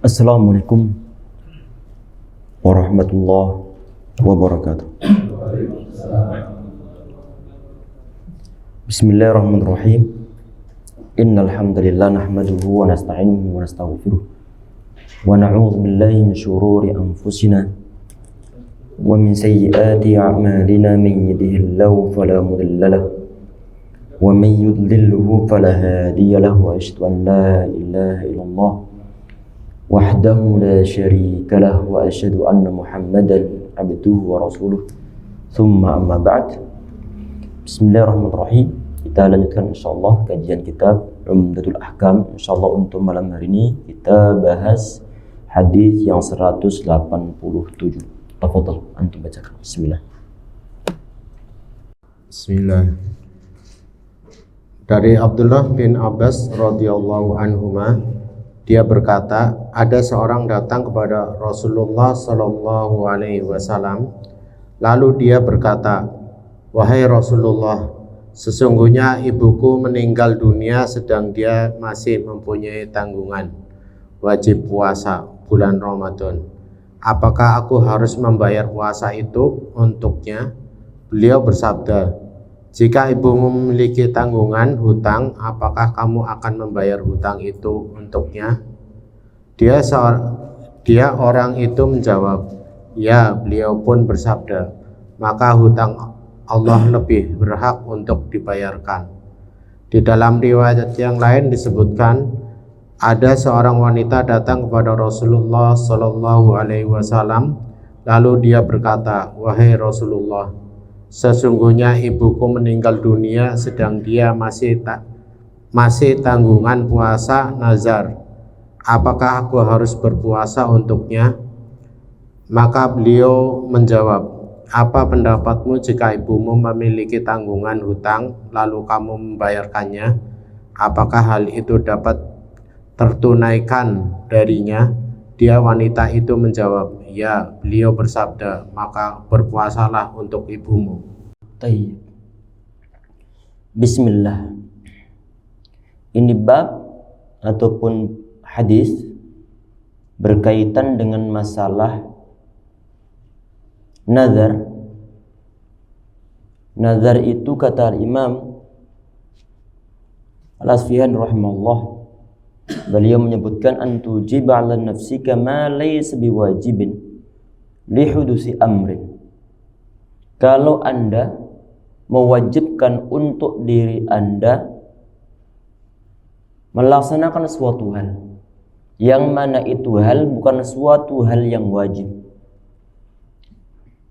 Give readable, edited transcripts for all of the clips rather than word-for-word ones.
Assalamualaikum warahmatullahi wabarakatuh. Bismillahirrahmanirrahim. Innal hamdalillah nahmaduhu wa nasta'inuhu wa nastaghfiruh wa na'udzu billahi min shururi anfusina wa min sayyiati a'malina. Man yahdihillahu fala mudilla lahu wa man yudlilhu fala hadiya lahu. Wa asyhadu an la ilaha illallah wahdahu la syarika lah wa asyhadu anna Muhammadan abduhu wa rasuluh. Tsumma amma ba'd. Bismillahirrahmanirrahim. Kita lanjutkan insyaallah kajian kitab Umdatul Ahkam. Insyaallah untuk malam hari ini kita bahas hadis yang 187. Tafadhal antum bacakan. Bismillah. Bismillah. Dari Abdullah bin Abbas radhiyallahu anhuma, dia berkata, ada seorang datang kepada Rasulullah sallallahu alaihi wasallam, lalu dia berkata, wahai Rasulullah, sesungguhnya ibuku meninggal dunia sedang dia masih mempunyai tanggungan wajib puasa bulan Ramadan. Apakah aku harus membayar puasa itu untuknya? Beliau bersabda, jika ibumu memiliki tanggungan hutang, apakah kamu akan membayar hutang itu untuknya? Dia orang itu menjawab, ya. Beliau pun bersabda, maka hutang Allah lebih berhak untuk dibayarkan. Di dalam riwayat yang lain disebutkan, ada seorang wanita datang kepada Rasulullah Sallallahu Alaihi Wasallam, lalu dia berkata, wahai Rasulullah, sesungguhnya ibuku meninggal dunia sedang dia masih tanggungan puasa nazar. Apakah aku harus berpuasa untuknya? Maka beliau menjawab, apa pendapatmu jika ibumu memiliki tanggungan hutang lalu kamu membayarkannya? Apakah hal itu dapat tertunaikan darinya? Dia wanita itu menjawab, ya. Beliau bersabda, maka berpuasalah untuk ibumu. Tayyib. Bismillah. Ini bab ataupun hadis berkaitan dengan masalah nazar. Nazar itu kata Imam Al-Asfihan rahimahullah, beliau menyebutkan antujib 'ala nafsika ma laysa biwajibin li hudusi amrin. Kalau Anda mewajibkan untuk diri Anda melaksanakan suatu hal yang mana itu hal bukan suatu hal yang wajib.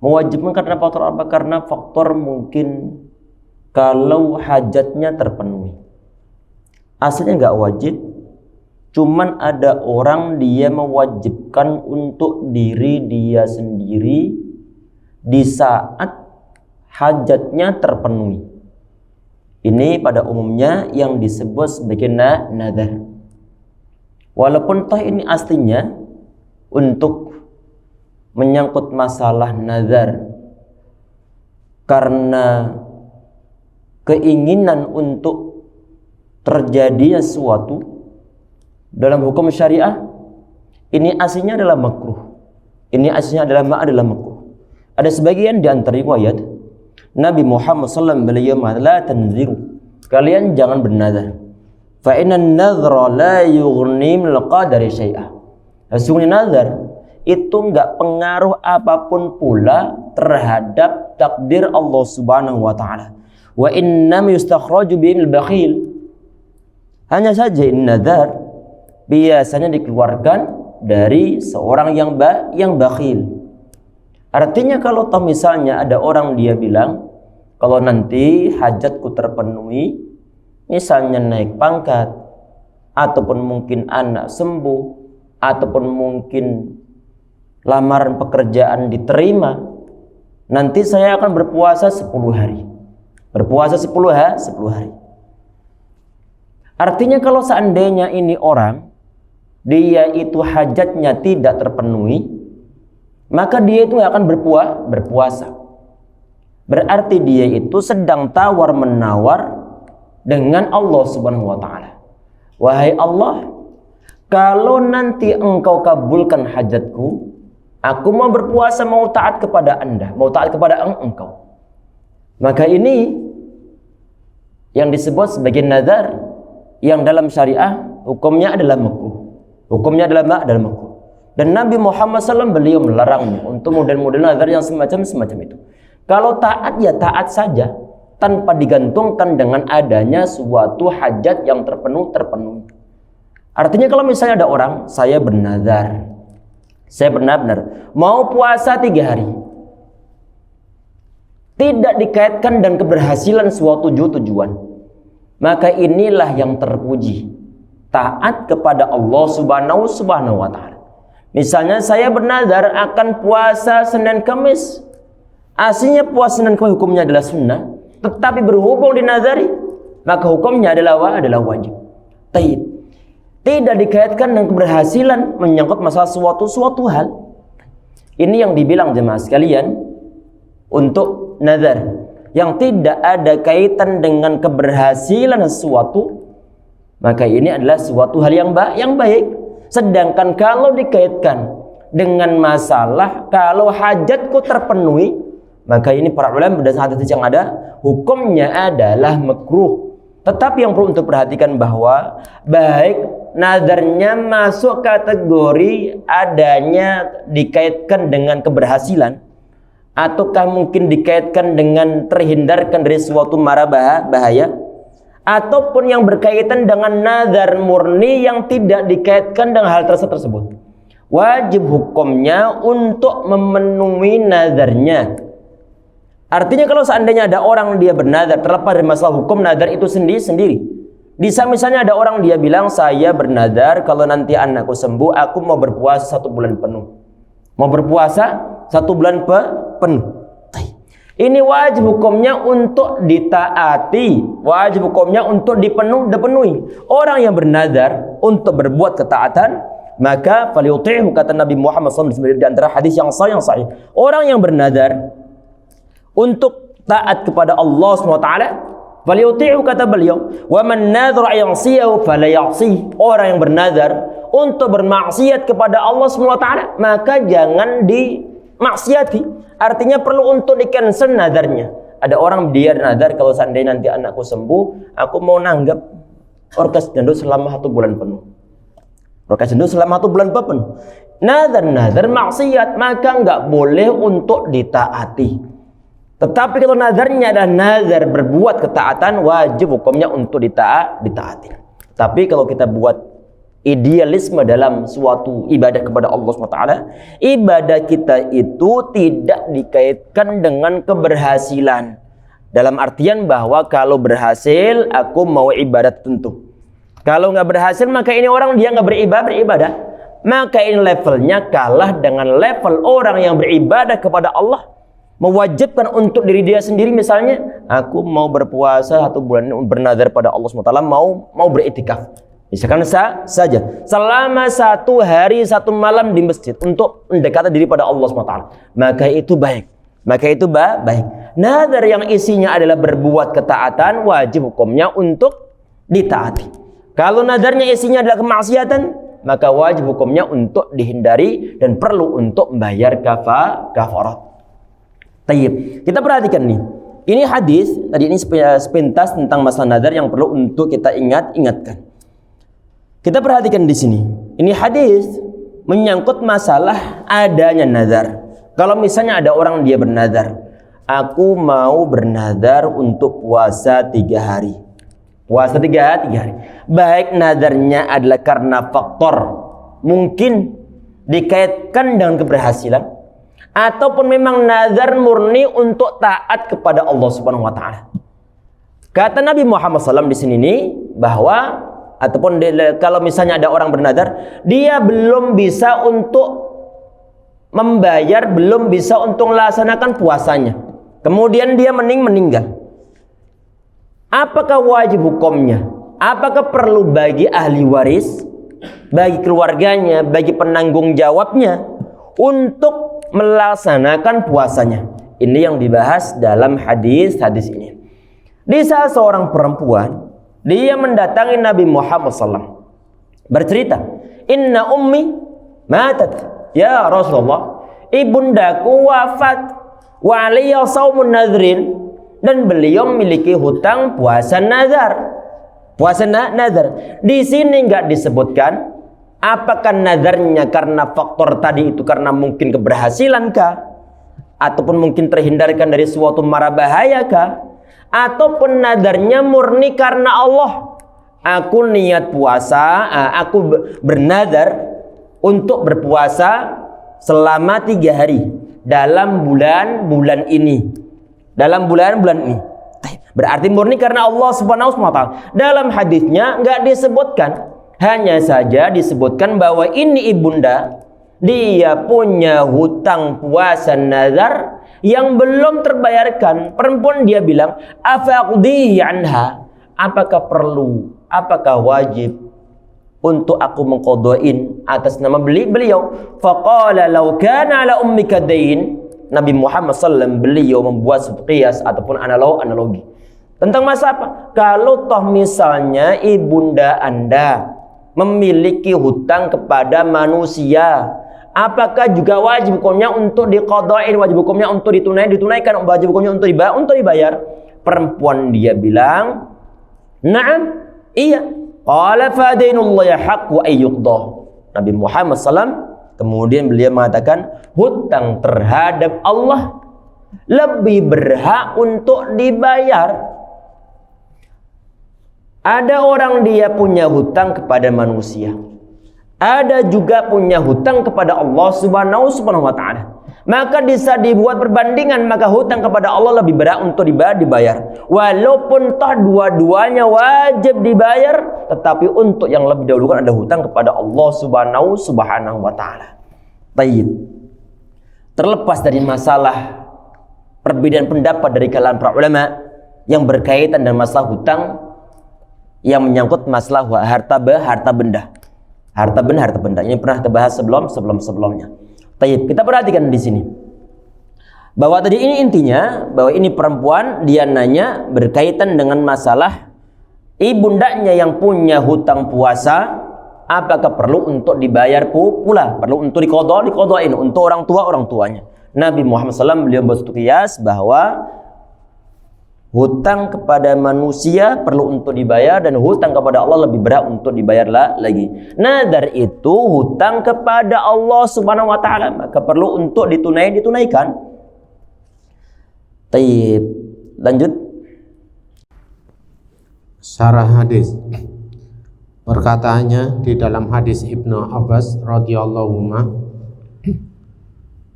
Mewajibkan karena faktor apa? Karena faktor mungkin kalau hajatnya terpenuhi. Aslinya nggak wajib, cuman ada orang dia mewajibkan untuk diri dia sendiri di saat hajatnya terpenuhi. Ini pada umumnya yang disebut sebagai nadar. Walaupun toh ini aslinya untuk menyangkut masalah nazar karena keinginan untuk terjadi sesuatu dalam hukum syariah, ini aslinya adalah makruh. Ini aslinya adalah makruh. Ada sebagian di antara riwayat Nabi Muhammad SAW beliau mengatakan, la tanziru, kalian jangan bernazar. Fa innan nazra la yughni min al-qadari syai'ah. Sesungguhnya nazar itu enggak pengaruh apapun pula terhadap takdir Allah Subhanahu wa taala. Wa innam yustakhraju bil bakhil. Hanya saja nazar biasanya dikeluarkan dari seorang yang bakhil. Artinya kalau misalnya ada orang dia bilang, kalau nanti hajatku terpenuhi, misalnya naik pangkat, ataupun mungkin anak sembuh, ataupun mungkin lamaran pekerjaan diterima, nanti saya akan berpuasa 10 hari. Berpuasa 10 hari. Artinya kalau seandainya ini orang, dia itu hajatnya tidak terpenuhi, maka dia itu akan berpuasa. Berarti dia itu sedang tawar-menawar dengan Allah Subhanahu wa taala. Wahai Allah, kalau nanti engkau kabulkan hajatku, aku mau berpuasa, mau taat kepada Anda, mau taat kepada engkau. Maka ini yang disebut sebagai nazar, yang dalam syariah hukumnya adalah makruh. Hukumnya adalah makruh. Dan Nabi Muhammad SAW beliau melarangnya untuk model-model nazar yang semacam itu. Kalau taat ya taat saja, tanpa digantungkan dengan adanya suatu hajat yang terpenuhi. Artinya kalau misalnya ada orang, saya bernazar, saya benar-benar mau puasa 3 hari, tidak dikaitkan dengan keberhasilan suatu tujuan, maka inilah yang terpuji, taat kepada Allah Subhanahu wa Ta'ala. Misalnya saya bernazar akan puasa Senin Kamis, aslinya puasa Senin Kamis hukumnya adalah sunnah, tetapi berhubung dinazari, maka hukumnya adalah wajib. Taib. Tidak dikaitkan dengan keberhasilan menyangkut masalah suatu hal. Ini yang dibilang jemaah sekalian untuk nazar yang tidak ada kaitan dengan keberhasilan sesuatu, maka ini adalah suatu hal yang baik. Sedangkan kalau dikaitkan dengan masalah kalau hajatku terpenuhi, maka ini para ulama berdasarkan hadis yang ada, hukumnya adalah makruh. Tetapi yang perlu untuk perhatikan bahwa baik nazarnya masuk kategori adanya dikaitkan dengan keberhasilan, ataukah mungkin dikaitkan dengan terhindarkan dari suatu mara bahaya, ataupun yang berkaitan dengan nazar murni yang tidak dikaitkan dengan hal tersebut, wajib hukumnya untuk memenuhi nazarnya. Artinya kalau seandainya ada orang dia bernazar, terlepas dari masalah hukum nazar itu sendiri. Bisa misalnya ada orang dia bilang, saya bernazar kalau nanti anakku sembuh, aku mau berpuasa 1 bulan penuh. Mau berpuasa 1 bulan penuh. Ini wajib hukumnya untuk ditaati, wajib hukumnya untuk dipenuhi. Orang yang bernazar untuk berbuat ketaatan, maka falyuti'hu, kata Nabi Muhammad SAW di antara hadis yang sahih. Orang yang bernazar untuk taat kepada Allah SWT, falyuti'hu, kata beliau, wa man nadhara ya'siyahu fala ya'sih. Orang yang bernazar untuk bermaksiat kepada Allah SWT, maka jangan dimaksiati. Artinya perlu untuk di-cancel nazarnya. Ada orang dia nazar, kalau seandainya nanti anakku sembuh, aku mau nanggap orkes dangdut selama 1 bulan penuh. Orkes dangdut selama 1 bulan penuh. Nazar maksiat, maka enggak boleh untuk ditaati. Tetapi kalau nazarnya adalah nazar berbuat ketaatan, wajib hukumnya untuk ditaati. Tapi kalau kita buat idealisme dalam suatu ibadah kepada Allah SWT, ibadah kita itu tidak dikaitkan dengan keberhasilan. Dalam artian bahwa kalau berhasil, aku mau ibadah tertentu. Kalau nggak berhasil, maka ini orang dia nggak beribadah. Maka ini levelnya kalah dengan level orang yang beribadah kepada Allah, mewajibkan untuk diri dia sendiri. Misalnya, aku mau berpuasa 1 bulan, bernazar pada Allah SWT, mau beriktikaf. Misalkan saja selama 1 hari 1 malam di masjid untuk mendekati diri pada Allah SWT, maka itu baik. Nazar yang isinya adalah berbuat ketaatan, wajib hukumnya untuk ditaati. Kalau nazarnya isinya adalah kemaksiatan, maka wajib hukumnya untuk dihindari dan perlu untuk membayar kafarat. Tayyib. Kita perhatikan nih. Ini hadis, tadi ini sepintas tentang masalah nazar yang perlu untuk kita ingatkan. Kita perhatikan di sini. Ini hadis menyangkut masalah adanya nazar. Kalau misalnya ada orang dia bernazar, aku mau bernazar untuk puasa 3 hari. Puasa 3 hari. Baik nazarnya adalah karena faktor mungkin dikaitkan dengan keberhasilan, ataupun memang nazar murni untuk taat kepada Allah Subhanahu wa Ta'ala. Kata Nabi Muhammad SAW di sini nih bahwa, ataupun kalau misalnya ada orang bernazar, dia belum bisa untuk membayar, belum bisa untuk melaksanakan puasanya, kemudian dia meninggal. Apakah wajib hukumnya? Apakah perlu bagi ahli waris, bagi keluarganya, bagi penanggung jawabnya untuk melaksanakan puasanya? Ini yang dibahas dalam hadis ini. Di saat seorang perempuan dia mendatangi Nabi Muhammad SAW bercerita, inna ummi matat. Ya Rasulullah, ibundaku wafat, wa alayya shaumun nadhrin, dan beliau memiliki hutang puasa nazar. Puasa nazar. Di sini enggak disebutkan apakah nazarnya karena faktor tadi itu karena mungkin keberhasilankah, ataupun mungkin terhindarkan dari suatu mara bahayakah, ataupun nazarnya murni karena Allah. Aku niat puasa, aku bernazar untuk berpuasa selama 3 hari dalam bulan ini. Dalam bulan ini. Berarti murni karena Allah Subhanahu wa taala. Dalam hadisnya enggak disebutkan, hanya saja disebutkan bahwa ini ibunda dia punya hutang puasa nazar yang belum terbayarkan. Perempuan dia bilang, "Afaqdihi anha?" Apakah perlu, apakah wajib untuk aku mengqadhain atas nama beliau? Faqala law kana ala ummika dain. Nabi Muhammad SAW beliau membuat suatu qiyas ataupun analogi tentang masa apa? Kalau toh misalnya ibunda Anda memiliki hutang kepada manusia, apakah juga wajib hukumnya untuk diqadhain, wajib hukumnya untuk ditunaikan, wajib hukumnya untuk dibayar? Perempuan dia bilang, "Na'am, iya." Qala fa dainullahi haqqu ay yuqda. Nabi Muhammad SAW kemudian beliau mengatakan, hutang terhadap Allah lebih berhak untuk dibayar. Ada orang dia punya hutang kepada manusia, ada juga punya hutang kepada Allah Subhanahu wa taala. Maka bisa dibuat perbandingan, maka hutang kepada Allah lebih berat untuk dibayar. Walaupun toh dua-duanya wajib dibayar, tetapi untuk yang lebih dahulu ada hutang kepada Allah Subhanahu wa taala. Baik. Terlepas dari masalah perbedaan pendapat dari kalangan para ulama yang berkaitan dengan masalah hutang yang menyangkut masalah harta benda. Harta benda. Ini pernah kita bahas sebelumnya. Baik, kita perhatikan di sini. Bahwa tadi ini intinya bahwa ini perempuan dia nanya berkaitan dengan masalah ibundanya yang punya hutang puasa, apakah perlu untuk dibayar pula, perlu untuk diqadhain untuk orang tuanya. Nabi Muhammad SAW beliau berqiyas bahwa hutang kepada manusia perlu untuk dibayar dan hutang kepada Allah lebih berat untuk dibayar lagi. Nazar itu hutang kepada Allah Subhanahu wa taala, maka perlu untuk ditunaikan. Baik, lanjut. Syarah hadis. Perkataannya di dalam hadis Ibnu Abbas radhiyallahu anhu,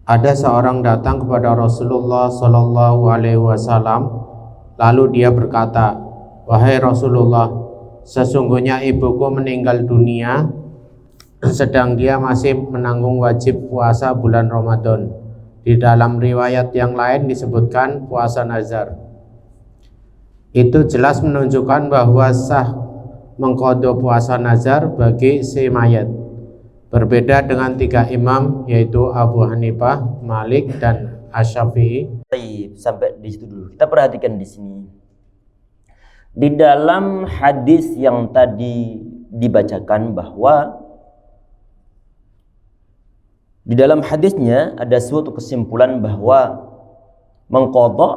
ada seorang datang kepada Rasulullah sallallahu alaihi wasallam. Lalu dia berkata, "Wahai Rasulullah, sesungguhnya ibuku meninggal dunia sedang dia masih menanggung wajib puasa bulan Ramadan. Di dalam riwayat yang lain disebutkan puasa nazar." Itu jelas menunjukkan bahwa sah mengqadha puasa nazar bagi si mayat. Berbeda dengan 3 imam yaitu Abu Hanifah, Malik dan Asy-Syafi'i. Sampai di situ dulu. Kita perhatikan di sini. Di dalam hadis yang tadi dibacakan bahwa di dalam hadisnya ada suatu kesimpulan bahwa mengqadha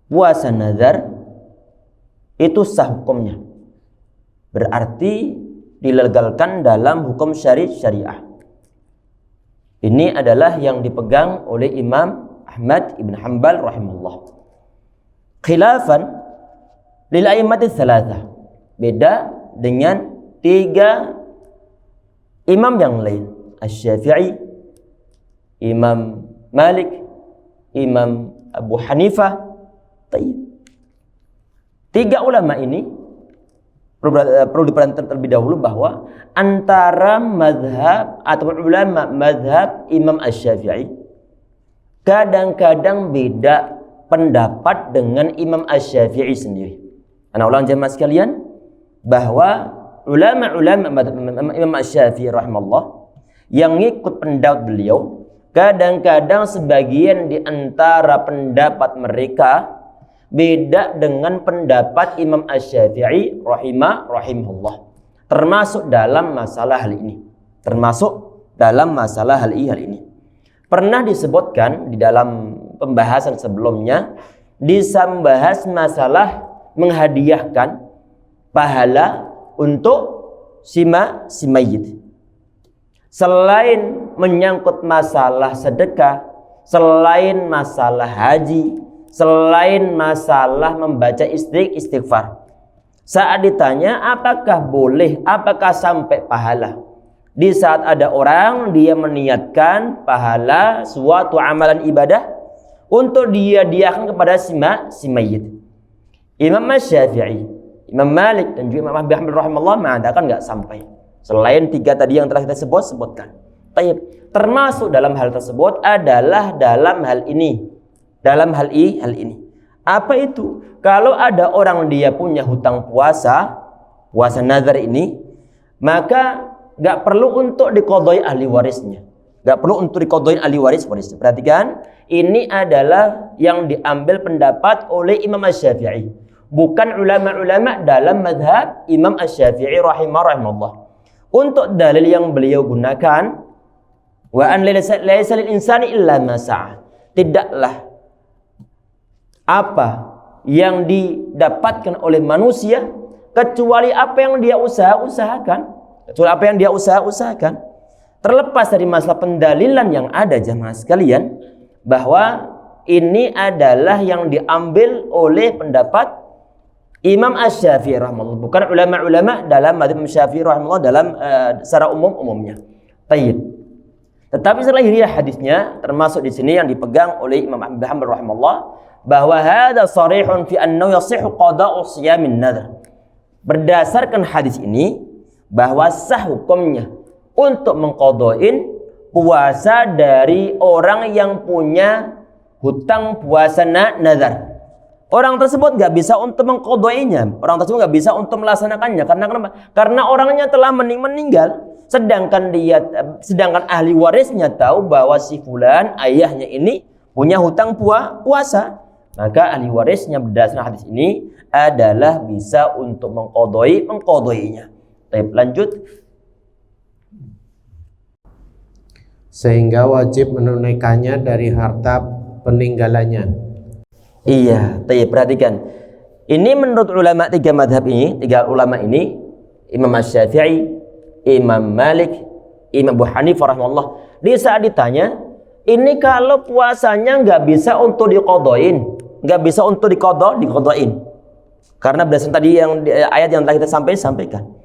puasa nazar itu sah hukumnya. Berarti dilegalkan dalam hukum syariah. Ini adalah yang dipegang oleh Imam Ahmad ibn Hanbal rahimahullah. Khilafan lil a'immati tsalatsa. Beda dengan 3 imam yang lain. Asy-Syafi'i, Imam Malik, Imam Abu Hanifah. 3 ulama ini perlu diperhatikan terlebih dahulu bahwa antara mazhab atau ulama mazhab Imam Asy-Syafi'i kadang-kadang beda pendapat dengan Imam Asy-Syafi'i sendiri. Anak ulang jemaah sekalian, bahwa ulama-ulama Imam Asy-Syafi'i rahimahullah yang ikut pendapat beliau, kadang-kadang sebagian di antara pendapat mereka beda dengan pendapat Imam Asy-Syafi'i rahimahullah. termasuk dalam masalah hal ini. Termasuk dalam masalah hal ini. Pernah disebutkan di dalam pembahasan sebelumnya, membahas masalah menghadiahkan pahala untuk si mayit. Selain menyangkut masalah sedekah, selain masalah haji, selain masalah membaca istighfar. Saat ditanya apakah boleh, apakah sampai pahala? Di saat ada orang dia meniatkan pahala suatu amalan ibadah untuk diakan kepada si mayit. Imam Syafi'i, Imam Malik dan juga Imam Ahmad rahimahullah mengatakan enggak sampai. Selain 3 tadi yang telah kita sebutkan. Termasuk dalam hal tersebut adalah dalam hal ini. Dalam hal ini. Apa itu? Kalau ada orang dia punya hutang puasa nazar ini, maka enggak perlu untuk diqadai ahli warisnya. Enggak perlu untuk diqadain ahli warisnya. Perhatikan, ini adalah yang diambil pendapat oleh Imam Syafi'i. Bukan ulama-ulama dalam madhab Imam Syafi'i rahimahullah. Untuk dalil yang beliau gunakan, wa an laisa lil insani illa ma sa'a. Tidaklah apa yang didapatkan oleh manusia kecuali apa yang dia usahakan. Terlepas dari masalah pendalilan yang ada jamaah sekalian, bahwa ini adalah yang diambil oleh pendapat Imam Asy-Syafi'i rahimahullah, bukan ulama-ulama dalam madzhab Syafi'i rahimahullah dalam secara umumnya. Baik. Tetapi setelah hadisnya termasuk di sini yang dipegang oleh Imam Ahmad rahimahullah bahwa hadza sharihun fi annahu yasihhu qada'u siyamin nadhr. Berdasarkan hadis ini bahwa sah hukumnya untuk mengqada'in puasa dari orang yang punya hutang puasa nazar. Orang tersebut nggak bisa untuk mengqadainya, orang tersebut nggak bisa untuk melaksanakannya. Karena kenapa? Karena orangnya telah meninggal. Sedangkan ahli warisnya tahu bahwa si fulan ayahnya ini punya hutang puasa. Maka ahli warisnya berdasarkan hadis ini adalah bisa untuk mengqadainya. Baik, lanjut. Sehingga wajib menunaikannya dari harta peninggalannya. Iya, perhatikan. Ini menurut ulama 3 madhab ini, 3 ulama ini, Imam Syafi'i, Imam Malik, Imam Abu Hanifah rahimahullah. Di saat ditanya, ini kalau puasanya nggak bisa untuk diqadain, nggak bisa untuk diqadain. Karena berdasarkan tadi yang ayat yang telah kita sampaikan.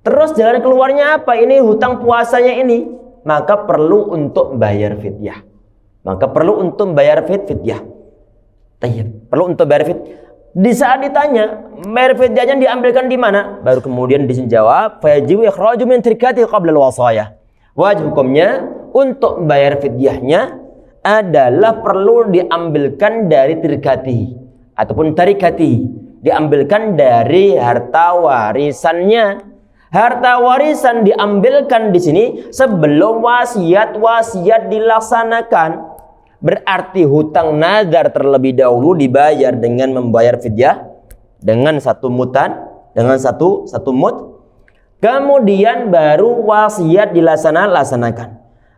Terus jalan keluarnya apa? Ini hutang puasanya ini, maka perlu untuk bayar fidyah. Perlu untuk bayar fidyah. Di saat ditanya, bayar fidyahnya diambilkan di mana? Baru kemudian dijawab, fayajibu ikhraju min trikati qabla al-wasaya. Wajib hukumnya untuk bayar fidyahnya adalah perlu diambilkan dari trikati ataupun tarikati, diambilkan dari harta warisannya. Harta warisan diambilkan di sini sebelum wasiat dilaksanakan. Berarti hutang nazar terlebih dahulu dibayar dengan membayar fidyah dengan satu mut. Kemudian baru wasiat dilaksanakan.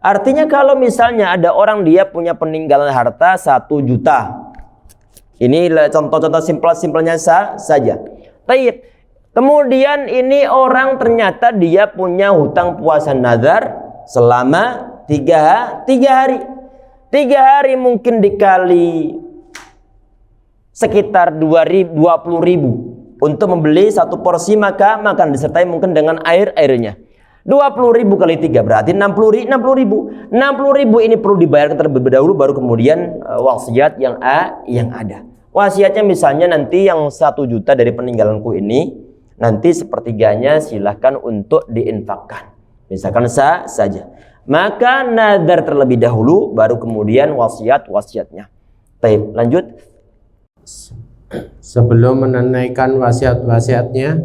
Artinya kalau misalnya ada orang dia punya peninggalan harta 1 juta. Ini contoh-contoh simpelnya saja. Baik. Kemudian ini orang ternyata dia punya hutang puasa nazar selama 3 hari. 3 hari mungkin dikali sekitar 20.000 untuk membeli 1 porsi makan disertai mungkin dengan airnya. 20.000 kali 3 berarti 60.000. 60.000 ini perlu dibayar terlebih dahulu baru kemudian wasiat yang ada. Wasiatnya misalnya nanti yang 1 juta dari peninggalanku ini nanti sepertiganya silahkan untuk diinfakkan. Misalkan saja. Maka nazar terlebih dahulu baru kemudian wasiatnya. Baik, lanjut. Sebelum menunaikan wasiatnya,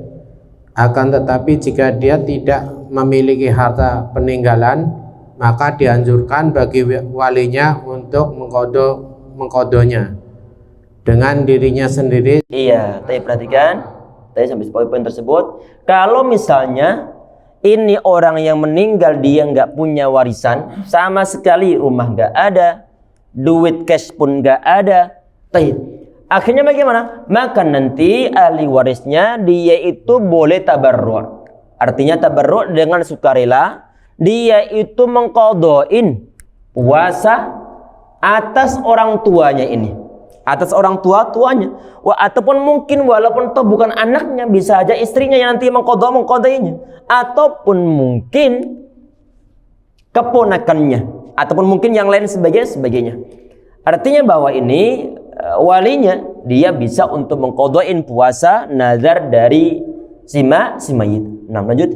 akan tetapi jika dia tidak memiliki harta peninggalan, maka dianjurkan bagi walinya untuk mengqadanya dengan dirinya sendiri. Iya, tapi perhatikan Tadi sampai poin tersebut. Kalau misalnya ini orang yang meninggal dia nggak punya warisan sama sekali, rumah nggak ada, duit cash pun nggak ada. Akhirnya bagaimana? Maka nanti ahli warisnya dia itu boleh tabarru'. Artinya tabarru' dengan sukarela, dia itu mengqadhain puasa atas orang tuanya ini. Atas orang tuanya. Ataupun mungkin walaupun toh bukan anaknya, bisa aja istrinya yang nanti mengqadainya. Ataupun mungkin keponakannya, ataupun mungkin yang lain sebagainya. Artinya bahwa ini walinya dia bisa untuk mengqadain puasa nazar dari si mayit. Nah, lanjut.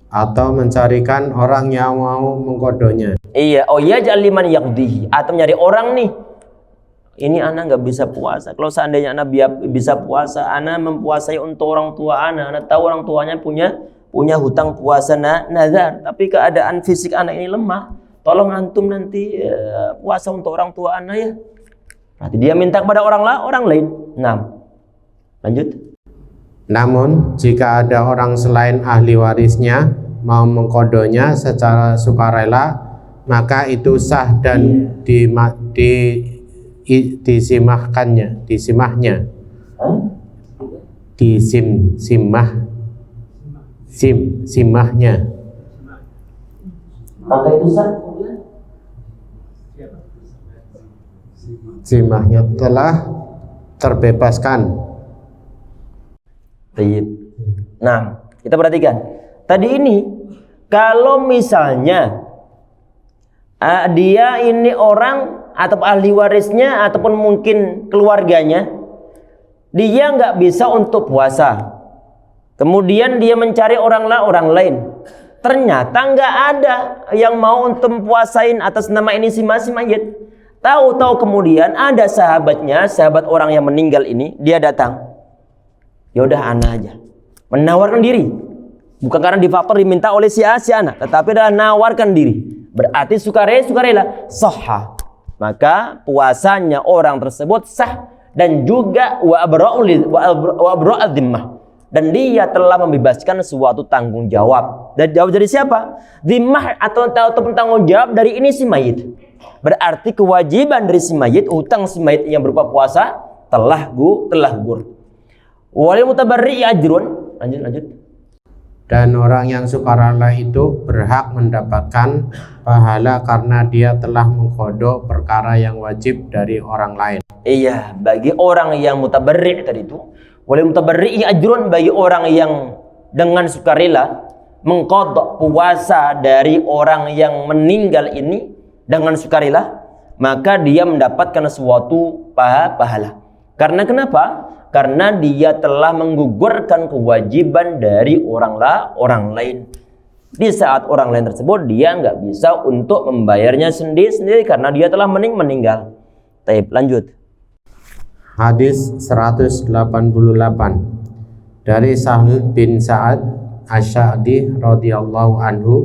Atau mencarikan orang yang mau mengkodonya. Iya, oh iya, jaliman yaqdihi, atau nyari orang nih. Ini anak nggak bisa puasa. Kalau seandainya anak bisa puasa, anak mempuasai untuk orang tua anak. Anak tahu orang tuanya punya hutang puasa nazar, tapi keadaan fisik anak ini lemah. Tolong antum nanti puasa untuk orang tua anak ya. Berarti dia minta kepada orang lain. Nah, lanjut. Namun jika ada orang selain ahli warisnya mau mengkodonya secara sukarela, maka itu sah dan disimahnya. Maka itu sah. Simahnya telah terbebaskan. Nah, kita perhatikan. Tadi ini kalau misalnya dia ini orang atau ahli warisnya ataupun mungkin keluarganya, dia nggak bisa untuk puasa. Kemudian dia mencari orang lain. Ternyata nggak ada yang mau untuk puasain atas nama ini si mayit. Tahu-tahu kemudian ada sahabat orang yang meninggal ini, dia datang. Ya udah anak aja. Menawarkan diri. Bukan karena difaktor diminta oleh si anak, tetapi adalah nawarkan diri. Berarti sukarela sahha. Maka puasanya orang tersebut sah dan juga wa abra'u dhimmah. Dan dia telah membebaskan suatu tanggung jawab. Dan jawab dari siapa? Dhimmah atau tanggung jawab dari ini si mayit. Berarti kewajiban dari si mayit, hutang si mayit yang berupa puasa telah gugur. Walil mutabarri ajrun. Lanjut. Dan orang yang sukarela itu berhak mendapatkan pahala karena dia telah mengqadha perkara yang wajib dari orang lain. Iya, bagi orang yang mutabarri tadi itu, walil mutabarri ajrun, bagi orang yang dengan sukarela mengqadha puasa dari orang yang meninggal ini dengan sukarela, maka dia mendapatkan suatu pahala. Karena kenapa? Karena dia telah menggugurkan kewajiban dari orang lain. Di saat orang lain tersebut dia nggak bisa untuk membayarnya sendiri karena dia telah meninggal. Baik, lanjut. Hadis 188 dari Sahl bin Sa'ad Asy-Sya'di radhiyallahu anhu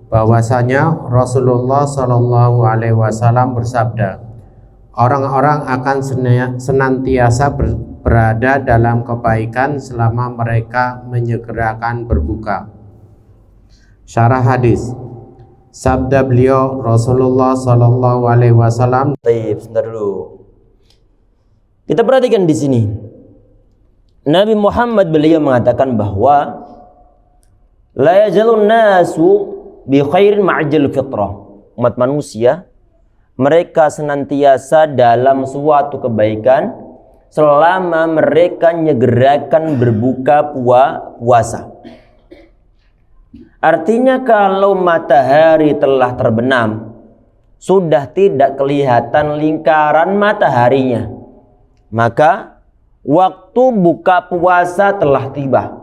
bahwasanya Rasulullah Shallallahu alaihi wasallam bersabda, orang-orang akan senantiasa berada dalam kebaikan selama mereka menyegerakan berbuka. Syarah hadis. Sabda beliau Rasulullah Shallallahu alaihi wasallam. Baik, sebentar dulu. Kita perhatikan di sini. Nabi Muhammad beliau mengatakan bahwa la yazalun nasu bi khairin ma'ajjal fitrah. Umat manusia mereka senantiasa dalam suatu kebaikan selama mereka menyegerakan berbuka puasa. Artinya kalau matahari telah terbenam, sudah tidak kelihatan lingkaran mataharinya, maka waktu buka puasa telah tiba.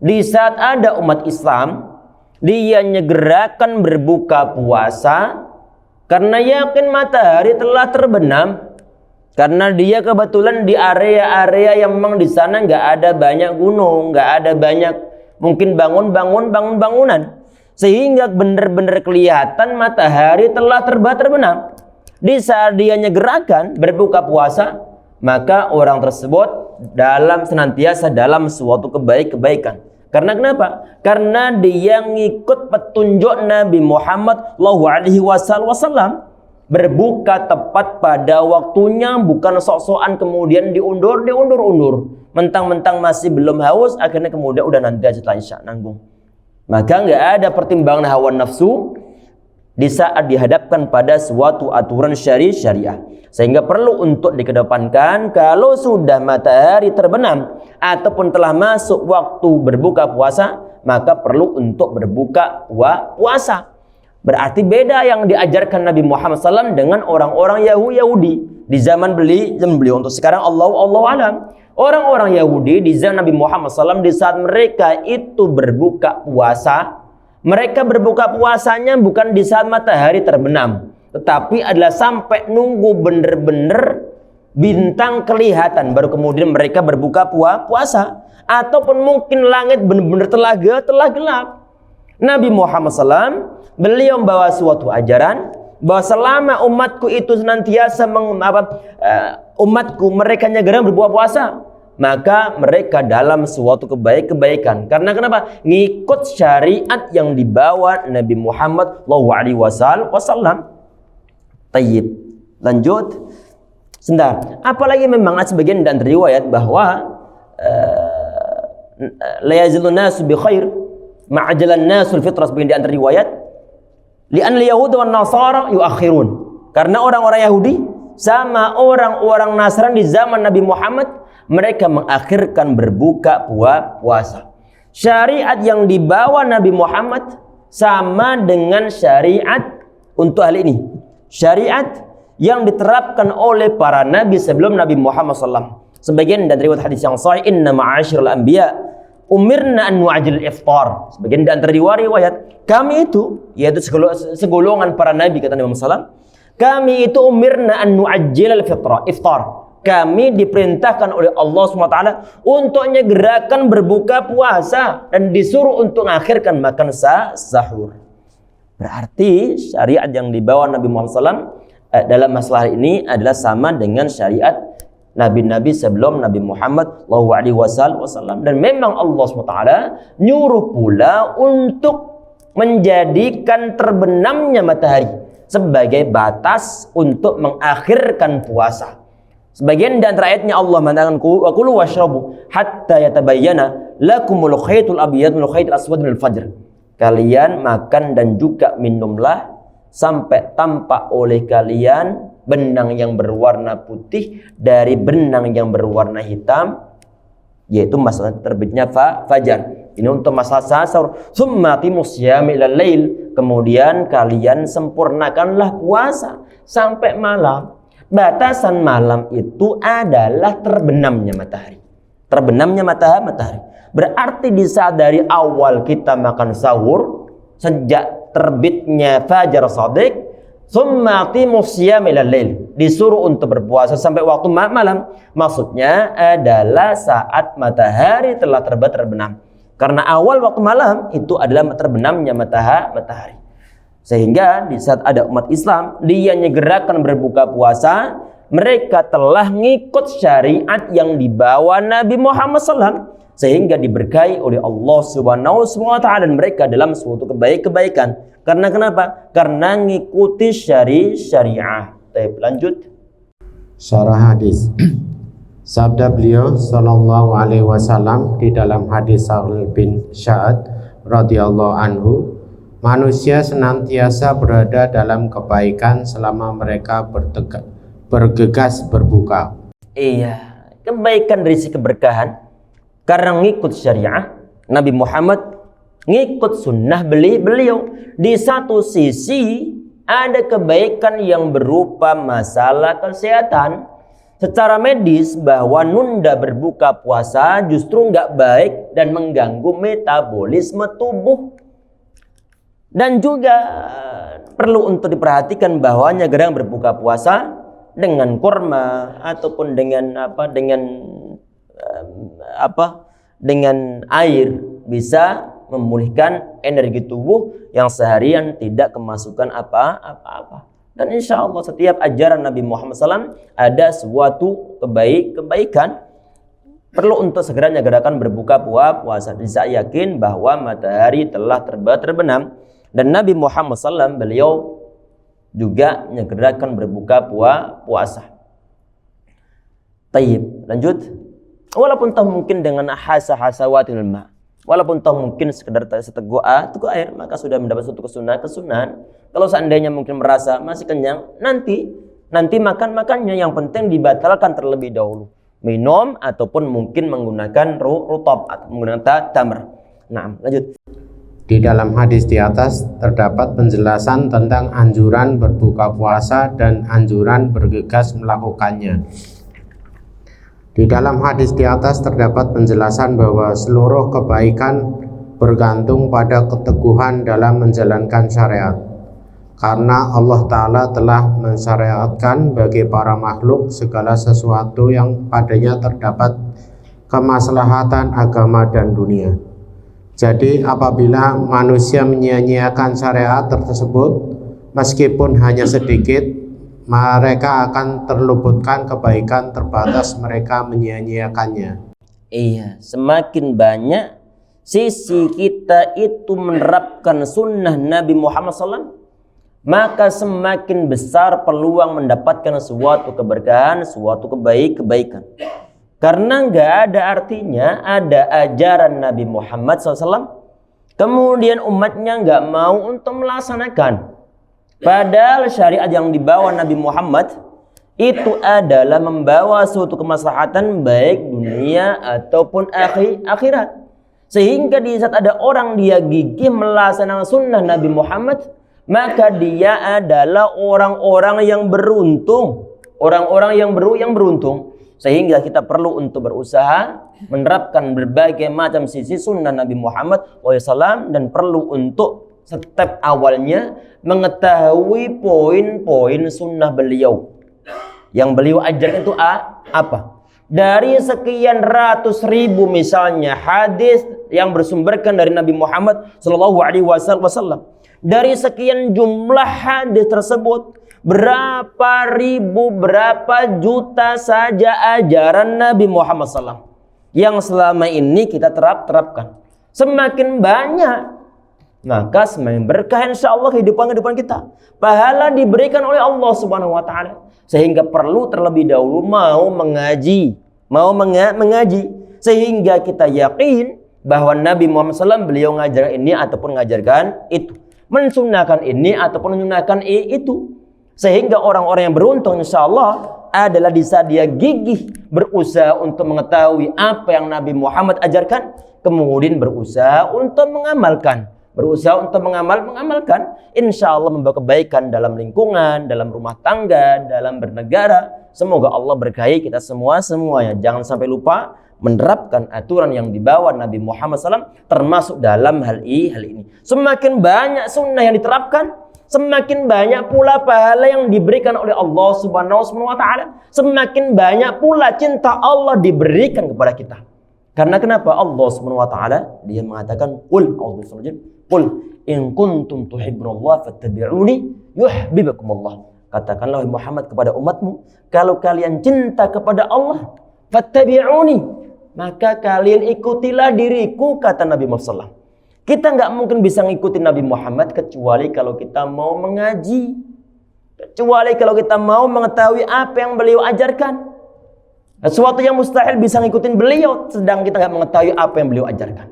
Di saat ada umat Islam, dia menyegerakan berbuka puasa karena yakin matahari telah terbenam. Karena dia kebetulan di area-area yang memang di sana nggak ada banyak gunung, nggak ada banyak mungkin bangunan, sehingga benar-benar kelihatan matahari telah terbenam. Di saat dia nyegerakan berbuka puasa, maka orang tersebut senantiasa dalam suatu kebaikan. Karena kenapa? Karena dia ngikut petunjuk Nabi Muhammad sallallahu alaihi wasallam, berbuka tepat pada waktunya, bukan sok-sokan kemudian diundur. Mentang-mentang masih belum haus, akhirnya kemudian udah nanti aja setelah Isya nanggung. Maka nggak ada pertimbangan hawa nafsu di saat dihadapkan pada suatu aturan syariah. Sehingga perlu untuk dikedepankan kalau sudah matahari terbenam ataupun telah masuk waktu berbuka puasa, maka perlu untuk berbuka puasa. Berarti beda yang diajarkan Nabi Muhammad SAW dengan orang-orang Yahudi di zaman beliau. Untuk sekarang Allah alam. Orang-orang Yahudi di zaman Nabi Muhammad SAW, di saat mereka itu berbuka puasa, mereka berbuka puasanya bukan di saat matahari terbenam, tetapi adalah sampai nunggu bener-bener bintang kelihatan, baru kemudian mereka berbuka puasa. Ataupun mungkin langit benar-benar telah gelap. Nabi Muhammad SAW, beliau membawa suatu ajaran bahwa selama umatku itu senantiasa umatku mereka gerang berbuka puasa, maka mereka dalam suatu kebaikan. Karena kenapa? Ngikut syariat yang dibawa Nabi Muhammad sallallahu alaihi wasallam. Tayyib. Lanjut. Sebentar. Apalagi memang sebagian dan riwayat bahwa la yazilun nasu bi khair ma'ajalan nasul fitrah, sebagian di antara riwayat li'an al-yahud wan nasara yuakhirun, karena orang-orang Yahudi sama orang-orang Nasrani di zaman Nabi Muhammad mereka mengakhirkan berbuka puasa. Syariat yang dibawa Nabi Muhammad sama dengan syariat untuk hal ini, syariat yang diterapkan oleh para nabi sebelum Nabi Muhammad SAW. Sebagian dari riwayat hadis yang sahih, inna ma'asyiral anbiya umirna an nu'ajil iftar. Sebagian dari riwayat, kami itu, yaitu segolongan para nabi, kata Nabi Muhammad SAW, kami itu umirna an nu'ajil iftar. Kami diperintahkan oleh Allah SWT untuk menyegerakan berbuka puasa dan disuruh untuk mengakhirkan makan sahur. Berarti syariat yang dibawa Nabi Muhammad SAW dalam masalah ini adalah sama dengan syariat nabi-nabi sebelum Nabi Muhammad sallallahu alaihi wasallam. Dan memang Allah SWT nyuruh pula untuk menjadikan terbenamnya matahari sebagai batas untuk mengakhirkan puasa. Sebagian di antara ayatnya Allah mengatakan wa kulu washrabu hatta yatabayyana lakumul khaytul abyad minal khaytil aswad minal fajr. Kalian makan dan juga minumlah sampai tampak oleh kalian benang yang berwarna putih dari benang yang berwarna hitam, yaitu masalah terbitnya fajar. Ini untuk masalah sahur. Tsumma qimus syiyama ilal lail. Kemudian kalian sempurnakanlah puasa sampai malam. Batasan malam itu adalah terbenamnya matahari. Terbenamnya matahari. Berarti di saat dari awal kita makan sahur, sejak terbitnya fajar shadiq, tsumma qimus syiyama ilal lail, disuruh untuk berpuasa sampai waktu malam. Maksudnya adalah saat matahari telah terbenam. Karena awal waktu malam itu adalah terbenamnya matahari. Sehingga di saat ada umat Islam dia nyegerakan berbuka puasa, mereka telah ngikut syariat yang dibawa Nabi Muhammad SAW, sehingga diberkahi oleh Allah Subhanahu wa taala dan mereka dalam suatu kebaikan. Karena kenapa? Karena ngikuti syariah. Baik, lanjut. Syarah hadis. Sabda beliau sallallahu alaihi wasallam di dalam hadis Sa'al bin Sa'ad radhiyallahu anhu, manusia senantiasa berada dalam kebaikan selama mereka bergegas berbuka. Iya, kebaikan dari si keberkahan karena ngikut syariah Nabi Muhammad, ngikut sunnah beliau. Di satu sisi ada kebaikan yang berupa masalah kesehatan. Secara medis bahwa nunda berbuka puasa justru nggak baik dan mengganggu metabolisme tubuh. Dan juga perlu untuk diperhatikan bahwa gerang berbuka puasa dengan kurma ataupun dengan air bisa memulihkan energi tubuh yang seharian tidak kemasukan apa-apa. Dan insya Allah setiap ajaran Nabi Muhammad SAW ada suatu kebaikan perlu untuk segera menyegerakan berbuka puasa. Saya yakin bahwa matahari telah terbenam dan Nabi Muhammad SAW beliau juga menyegerakan berbuka puasa. Tayyib, lanjut. Walaupun toh mungkin dengan hasawatil ma, walaupun toh mungkin sekedar seteguk air, maka sudah mendapat suatu kesunahan. Kalau seandainya mungkin merasa masih kenyang, nanti makannya yang penting dibatalkan terlebih dahulu. Minum ataupun mungkin menggunakan rutab atau menggunakan tamr. Nah, lanjut. Di dalam hadis di atas terdapat penjelasan tentang anjuran berbuka puasa dan anjuran bergegas melakukannya. Di dalam hadis di atas terdapat penjelasan bahwa seluruh kebaikan bergantung pada keteguhan dalam menjalankan syariat. Karena Allah Ta'ala telah mensyariatkan bagi para makhluk segala sesuatu yang padanya terdapat kemaslahatan agama dan dunia. Jadi apabila manusia menyia-nyiakan syariat tersebut, meskipun hanya sedikit, mereka akan terluputkan kebaikan terbatas mereka menyia-nyiakannya. Iya, semakin banyak sisi kita itu menerapkan sunnah Nabi Muhammad SAW, maka semakin besar peluang mendapatkan suatu keberkahan, suatu kebaikan. Karena nggak ada artinya ada ajaran Nabi Muhammad SAW, kemudian umatnya nggak mau untuk melaksanakan. Padahal syariat yang dibawa Nabi Muhammad itu adalah membawa suatu kemaslahatan baik dunia ataupun akhirat. Sehingga di saat ada orang dia gigih melaksanakan sunnah Nabi Muhammad, maka dia adalah orang-orang yang beruntung. Orang-orang yang beruntung. Sehingga kita perlu untuk berusaha menerapkan berbagai macam sisi sunnah Nabi Muhammad SAW dan perlu untuk step awalnya mengetahui poin-poin sunnah beliau. Yang beliau ajarkan itu apa? Dari sekian ratus ribu misalnya hadis yang bersumberkan dari Nabi Muhammad SAW, dari sekian jumlah hadis tersebut, berapa ribu, berapa juta saja ajaran Nabi Muhammad SAW yang selama ini kita terapkan. Semakin banyak, maka semakin berkah insya Allah kehidupan kita. Pahala diberikan oleh Allah Subhanahu wa Ta'ala. Sehingga perlu terlebih dahulu mau mengaji. Sehingga kita yakin bahwa Nabi Muhammad SAW beliau ngajarkan ini ataupun mengajarkan itu, mensunnahkan ini ataupun menyunnahkan itu. Sehingga orang-orang yang beruntung insya Allah adalah di saat dia gigih berusaha untuk mengetahui apa yang Nabi Muhammad ajarkan, kemudian berusaha untuk mengamalkan. Mengamalkan, insya Allah membawa kebaikan dalam lingkungan, dalam rumah tangga, dalam bernegara. Semoga Allah berkahi kita semuanya. Jangan sampai lupa menerapkan aturan yang dibawa Nabi Muhammad SAW termasuk dalam hal ini. Semakin banyak sunnah yang diterapkan, semakin banyak pula pahala yang diberikan oleh Allah Subhanahu wa Ta'ala. Semakin banyak pula cinta Allah diberikan kepada kita. Karena kenapa? Allah Subhanahu wa Ta'ala dia mengatakan, "Qul in kuntum tuhibbunallaha fattabi'uni yuhibbukumullah." Katakanlah Muhammad kepada umatmu, kalau kalian cinta kepada Allah, fattabi'uni, maka kalian ikutilah diriku, kata Nabi Muhammad SAW. Kita nggak mungkin bisa ngikutin Nabi Muhammad kecuali kalau kita mau mengaji, kecuali kalau kita mau mengetahui apa yang beliau ajarkan. Sesuatu yang mustahil bisa ngikutin beliau sedang kita nggak mengetahui apa yang beliau ajarkan.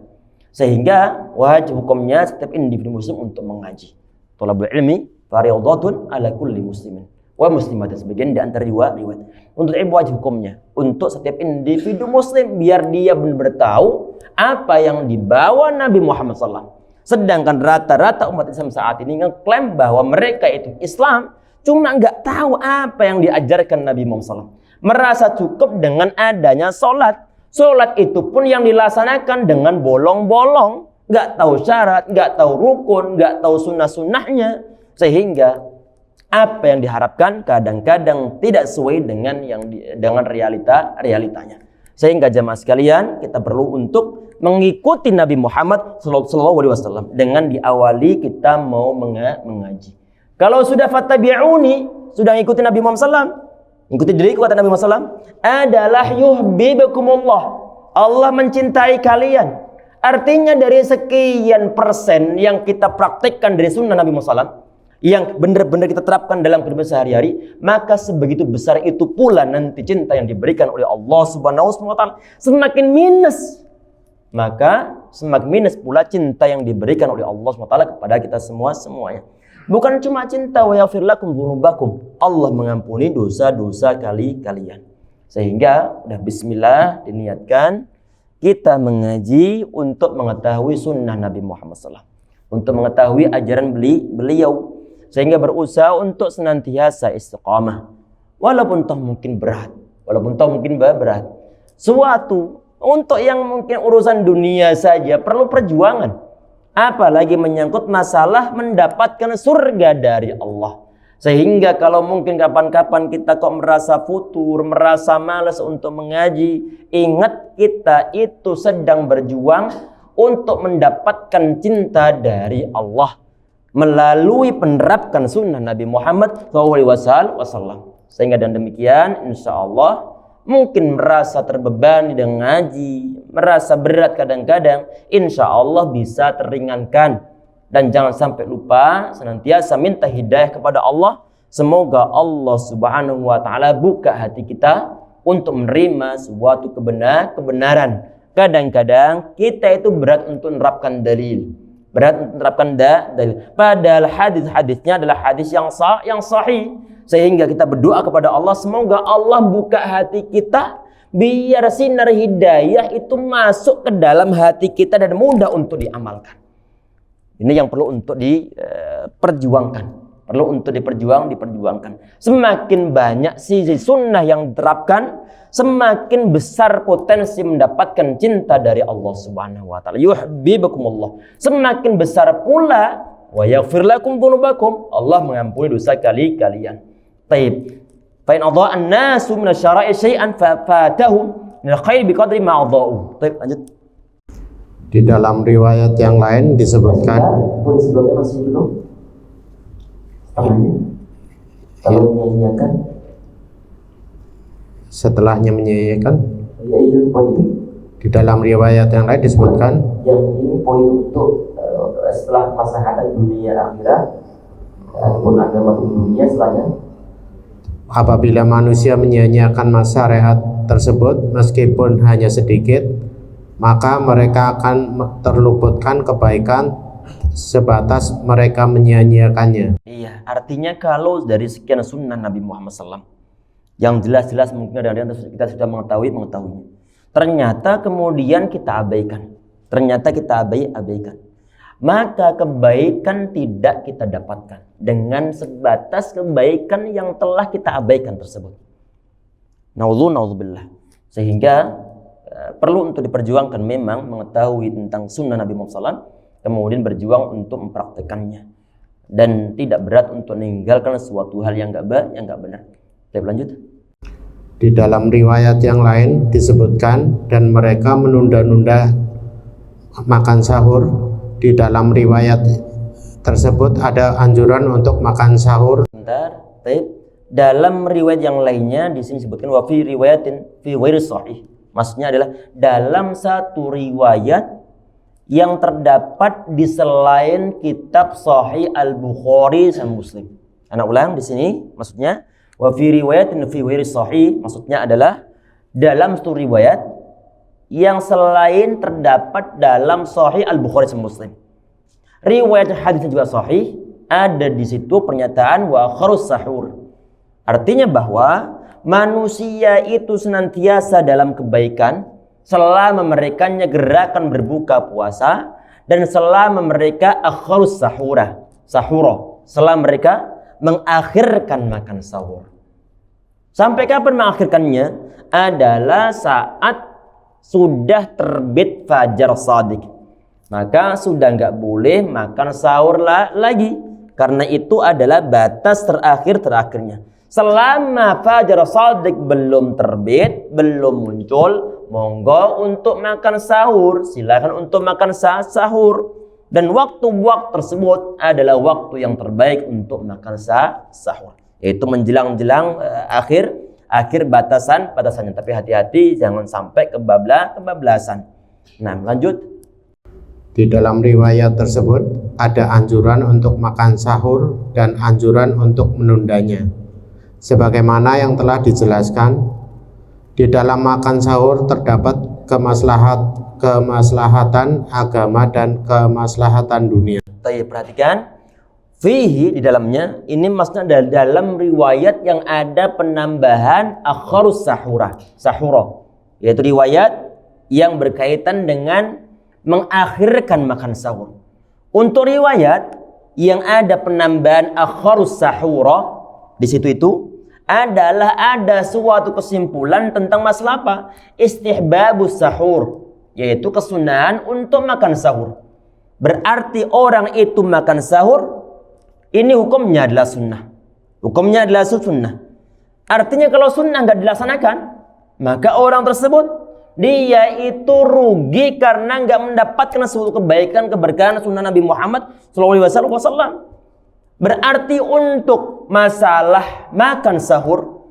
Sehingga wajib hukumnya setiap individu muslim untuk mengaji. Thalabul ilmi fardhatun ala kulli muslimin wa muslimatin, sebagian di antara riwayat. Untuk ilmu wajib hukumnya untuk setiap individu muslim biar dia benar-benar tahu apa yang dibawa Nabi Muhammad SAW. Sedangkan rata-rata umat Islam saat ini ngeklaim bahwa mereka itu Islam, cuma nggak tahu apa yang diajarkan Nabi Muhammad SAW. Merasa cukup dengan adanya sholat. Sholat itu pun yang dilaksanakan dengan bolong-bolong, nggak tahu syarat, nggak tahu rukun, nggak tahu sunnah-sunnahnya, sehingga apa yang diharapkan kadang-kadang tidak sesuai dengan realitanya. Sehingga jemaah sekalian, kita perlu untuk mengikuti Nabi Muhammad SAW dengan diawali kita mau mengaji. Kalau sudah fattabi'uni, sudah ngikutin Nabi Muhammad SAW, ikuti diriku kata Nabi Muhammad SAW, adalah yuhibbukumullah. Allah mencintai kalian. Artinya dari sekian persen yang kita praktekkan dari sunnah Nabi Muhammad SAW, yang benar-benar kita terapkan dalam kehidupan sehari-hari, maka sebegitu besar itu pula nanti cinta yang diberikan oleh Allah Subhanahu wa taala. Semakin minus, maka semakin minus pula cinta yang diberikan oleh Allah Subhanahu wa taala kepada kita semuanya. Bukan cuma cinta, wa yaghfir lakum dzunubakum, Allah mengampuni dosa-dosa kalian. Sehingga udah bismillah diniatkan kita mengaji untuk mengetahui sunnah Nabi Muhammad SAW, untuk mengetahui ajaran beliau, sehingga berusaha untuk senantiasa istiqamah, walaupun toh mungkin berat, suatu untuk yang mungkin urusan dunia saja perlu perjuangan, apalagi menyangkut masalah mendapatkan surga dari Allah. Sehingga kalau mungkin kapan-kapan kita kok merasa futur, merasa malas untuk mengaji, ingat kita itu sedang berjuang untuk mendapatkan cinta dari Allah melalui penerapkan sunnah Nabi Muhammad SAW. Sehingga dengan demikian insya Allah mungkin merasa terbebani dengan ngaji, merasa berat kadang-kadang, insya Allah bisa teringankan. Dan jangan sampai lupa senantiasa minta hidayah kepada Allah. Semoga Allah Subhanahu wa taala buka hati kita untuk menerima suatu kebenaran. Kadang-kadang kita itu berat untuk menerapkan dalil. Padahal hadis-hadisnya adalah hadis yang sahih. Sehingga kita berdoa kepada Allah, semoga Allah buka hati kita biar sinar hidayah itu masuk ke dalam hati kita dan mudah untuk diamalkan. Ini yang perlu untuk diperjuangkan. Semakin banyak sisi sunnah yang diterapkan, semakin besar potensi mendapatkan cinta dari Allah Subhanahu wa taala. Yuhibbukumullah. Semakin besar pula wa yaghfir lakum dzunubakum. Allah mengampuni dosa kalian. Baik. Fa in adha'a an-nasu min asy-syara'i syai'an fatahum min al-khair biqadri ma adha'u. Baik, lanjut. Di dalam riwayat yang lain disebutkan, pun sebelumnya masih belum setengahnya. Kalau menyanyiakan, setelahnya menyanyiakan, ya itu poin itu. Di dalam riwayat yang lain disebutkan, Yang ini poin untuk setelah maslahatan dunia akhirat ataupun agama dunia setelahnya. apabila manusia menyanyiakan syariat tersebut meskipun hanya sedikit, maka mereka akan terluputkan kebaikan sebatas mereka menyanyiakannya. Iya, artinya kalau dari sekian sunnah Nabi Muhammad SAW yang jelas-jelas mungkin ada kita sudah mengetahuinya, ternyata kemudian kita abaikan, maka kebaikan tidak kita dapatkan dengan sebatas kebaikan yang telah kita abaikan tersebut. Na'udzubillah. Sehingga perlu untuk diperjuangkan memang mengetahui tentang sunnah Nabi Muhammad SAW, kemudian berjuang untuk mempraktekannya, dan tidak berat untuk meninggalkan suatu hal yang enggak benar. Kita lanjut. Di dalam riwayat yang lain disebutkan, dan mereka menunda-nunda makan sahur. Di dalam riwayat tersebut ada anjuran untuk makan sahur. Bentar, dalam riwayat yang lainnya di sini disebutkan wa fi riwayatin fi ghairi sahih. Maksudnya adalah dalam satu riwayat yang terdapat di selain kitab Sahih Al-Bukhari dan Muslim. Anak ulang di sini, maksudnya wa fi riwayatin fi ghairi sahih, maksudnya adalah dalam satu riwayat yang selain terdapat dalam Sahih Al-Bukhari dan Muslim. Riwayat hadisnya juga sahih, ada di situ pernyataan wa akharus sahur. Artinya bahwa manusia itu senantiasa dalam kebaikan selama mereka gerakan berbuka puasa, dan selama mereka akharus sahura, selama mereka mengakhirkan makan sahur. Sampai kapan mengakhirkannya? Adalah saat sudah terbit fajar shadiq, maka sudah nggak boleh makan sahur lagi, karena itu adalah batas terakhirnya. Selama fajar shadiq belum terbit, belum muncul, monggo untuk makan sahur, silakan untuk makan sahur. Dan waktu-waktu tersebut adalah waktu yang terbaik untuk makan sahur, yaitu menjelang akhir batasannya. Tapi hati-hati jangan sampai kebablasan. Nah, lanjut. Di dalam riwayat tersebut ada anjuran untuk makan sahur dan anjuran untuk menundanya. Sebagaimana yang telah dijelaskan, di dalam makan sahur terdapat kemaslahatan agama dan kemaslahatan dunia. Perhatikan, fihi di dalamnya, ini maksudnya dalam riwayat yang ada penambahan akharus sahura, yaitu riwayat yang berkaitan dengan mengakhirkan makan sahur. Untuk riwayat yang ada penambahan akharus sahura, di situ itu adalah ada suatu kesimpulan tentang masalah apa? Istihbabus sahur, yaitu kesunahan untuk makan sahur. Berarti orang itu makan sahur, ini hukumnya adalah sunnah. Artinya kalau sunnah nggak dilaksanakan, maka orang tersebut dia itu rugi karena nggak mendapatkan suatu kebaikan, keberkahan sunnah Nabi Muhammad SAW. Berarti untuk masalah makan sahur,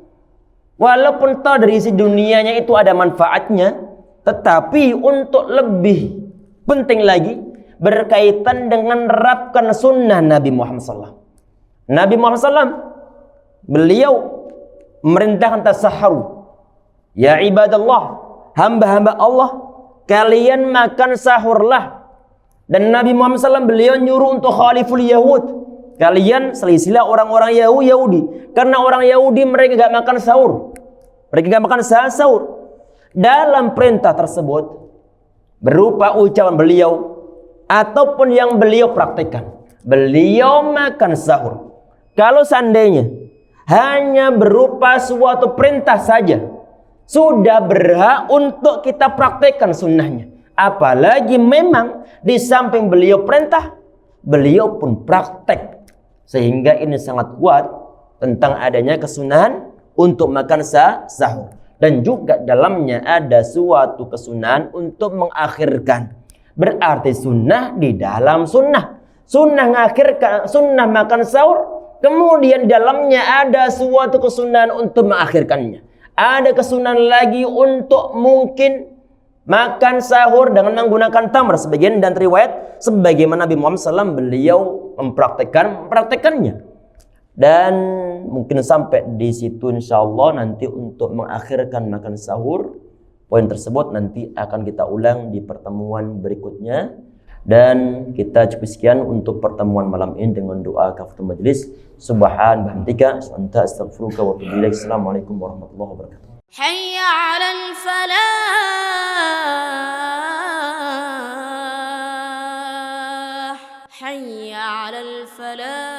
walaupun tahu dari isi dunianya itu ada manfaatnya, tetapi untuk lebih penting lagi berkaitan dengan menerapkan sunnah Nabi Muhammad SAW. Nabi Muhammad SAW beliau memerintahkan tasaharu, ya ibadallah, hamba-hamba Allah, kalian makan sahurlah. Dan Nabi Muhammad SAW beliau nyuruh untuk khaliful Yahud, kalian selisilah orang-orang Yahudi. Karena orang Yahudi mereka gak makan sahur, Dalam perintah tersebut berupa ucapan beliau ataupun yang beliau praktekkan, beliau makan sahur. Kalau seandainya hanya berupa suatu perintah saja, sudah berhak untuk kita praktekkan sunnahnya. Apalagi memang di samping beliau perintah, beliau pun praktek. Sehingga ini sangat kuat tentang adanya kesunahan untuk makan sahur. Dan juga dalamnya ada suatu kesunahan untuk mengakhirkan. Berarti sunnah di dalam sunnah. Sunnah mengakhirkan, sunnah makan sahur. Kemudian dalamnya ada suatu kesunahan untuk mengakhirkannya. Ada kesunahan lagi untuk mungkin makan sahur dengan menggunakan tamar. Sebagian dan riwayat sebagaimana Nabi Muhammad SAW beliau mempraktekannya. Dan mungkin sampai di situ insyaallah nanti untuk mengakhirkan makan sahur. Poin tersebut nanti akan kita ulang di pertemuan berikutnya. Dan kita cukup sekian untuk pertemuan malam ini dengan doa kafatul majlis. Subhan bihamdika anta astaghfiruka wa atubu ilaik. Assalamualaikum warahmatullahi wabarakatuh. Hayya 'alal falah, hayya 'alal falah.